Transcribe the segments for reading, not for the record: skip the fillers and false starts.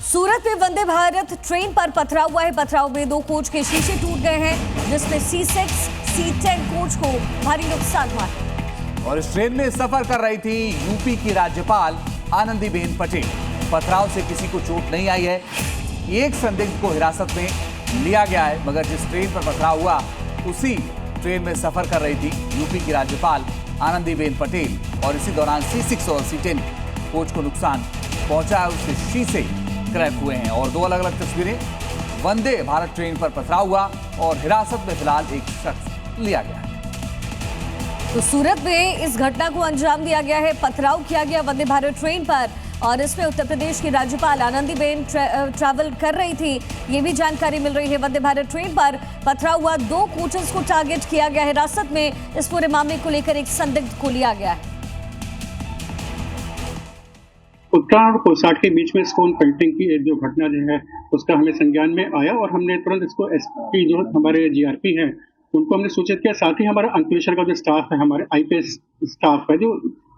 सूरत में वंदे भारत ट्रेन पर पथराव हुआ है। पथराव में 2 कोच के शीशे टूट गए हैं, जिसमें C6, C10 कोच को भारी नुकसान हुआ है। और इस ट्रेन में सफर कर रही थी यूपी की राज्यपाल आनंदीबेन पटेल। पथराव से किसी को चोट नहीं आई है। एक संदिग्ध को हिरासत में लिया गया है, मगर जिस ट्रेन पर पथराव हुआ उसी ट्रेन में सफर कर रही थी यूपी की राज्यपाल आनंदीबेन पटेल। और इसी दौरान C6 और C10 कोच को नुकसान पहुंचा है, उसके शीशे क्रैक हुए हैं। और 2 अलग अलग तस्वीरें, वंदे भारत ट्रेन पर पथराव हुआ और हिरासत में फिलहाल एक शख्स लिया गया है। तो सूरत में इस घटना को अंजाम दिया गया है। पथराव किया गया वंदे भारत ट्रेन पर और इसमें उत्तर प्रदेश की राज्यपाल आनंदीबेन ट्रैवल कर रही थी, ये भी जानकारी मिल रही है। वंदे भारत ट्रेन पर पथराव हुआ, 2 कोचेस को टारगेट किया गया है। हिरासत में इस पूरे मामले को लेकर एक संदिग्ध को लिया गया है। उत्तरायण और कोसाट के बीच में स्टोन पेल्टिंग की एक जो घटना जो है उसका हमें संज्ञान में आया और हमने तुरंत इसको एसपी जो हमारे जीआरपी हैं उनको हमने सूचित किया। साथ ही हमारा अंकलेश्वर का जो स्टाफ है, हमारे आईपीएस स्टाफ है जो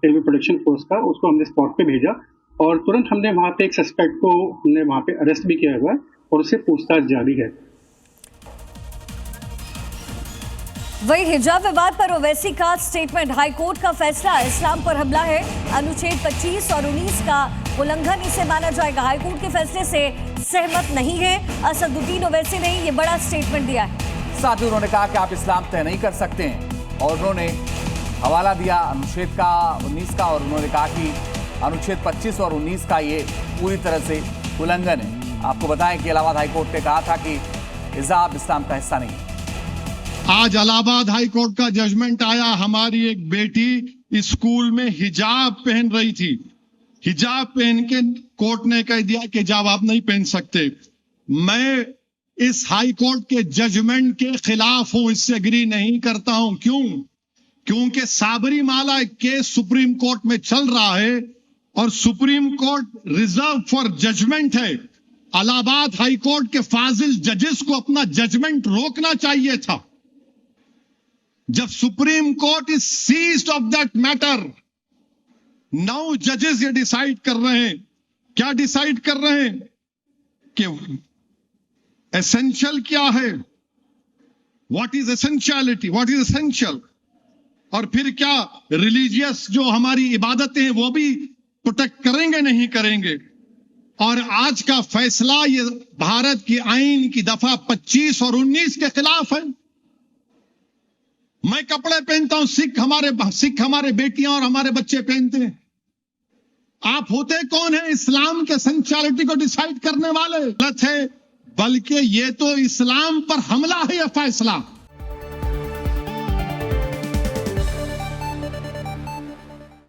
रेलवे प्रोटेक्शन फोर्स का, उसको हमने स्पॉट पे भेजा और तुरंत हमने वहाँ पे एक सस्पेक्ट को हमने वहाँ पे अरेस्ट भी किया हुआ है और उससे पूछताछ जारी है। वही हिजाब विवाद पर ओवैसी का स्टेटमेंट, हाईकोर्ट का फैसला इस्लाम पर हमला है, अनुच्छेद 25 और 19 का उल्लंघन इसे माना जाएगा। हाईकोर्ट के फैसले से सहमत नहीं है असदुद्दीन ओवैसी ने ये बड़ा स्टेटमेंट दिया है। साथ ही उन्होंने कहा कि आप इस्लाम तय नहीं कर सकते हैं और उन्होंने हवाला दिया अनुच्छेद का 19 का और उन्होंने कहा कि अनुच्छेद 25 और 19 का ये पूरी तरह से उल्लंघन है। आपको बताएं कि इलाहाबाद हाईकोर्ट ने कहा था कि हिजाब इस्लाम का हिस्सा नहीं है। आज इलाहाबाद हाई कोर्ट का जजमेंट आया। हमारी एक बेटी स्कूल में हिजाब पहन रही थी, हिजाब पहन के कोर्ट ने कह दिया कि हिजाब आप नहीं पहन सकते। मैं इस हाई कोर्ट के जजमेंट के खिलाफ हूं, इससे एग्री नहीं करता हूं। क्यों? क्योंकि साबरीमाला केस सुप्रीम कोर्ट में चल रहा है और supreme court reserve for judgment है। इलाहाबाद हाई कोर्ट के फाजिल जजेस को अपना जजमेंट रोकना चाहिए था। जब supreme court is seized of that matter, 9 जजेस ये डिसाइड कर रहे हैं। क्या डिसाइड कर रहे हैं? कि एसेंशियल क्या है, what is essentiality, what is essential, और फिर क्या रिलीजियस जो हमारी इबादतें हैं वो भी प्रोटेक्ट करेंगे नहीं करेंगे। और आज का फैसला ये भारत की आईन की दफा 25 और 19 के खिलाफ है। मैं कपड़े पहनता हूं, सिख हमारे बेटियां और हमारे बच्चे पहनते हैं। आप होते कौन है इस्लाम के एसेंशियलिटी को डिसाइड करने वाले? गलत है, बल्कि ये तो इस्लाम पर हमला है यह फैसला।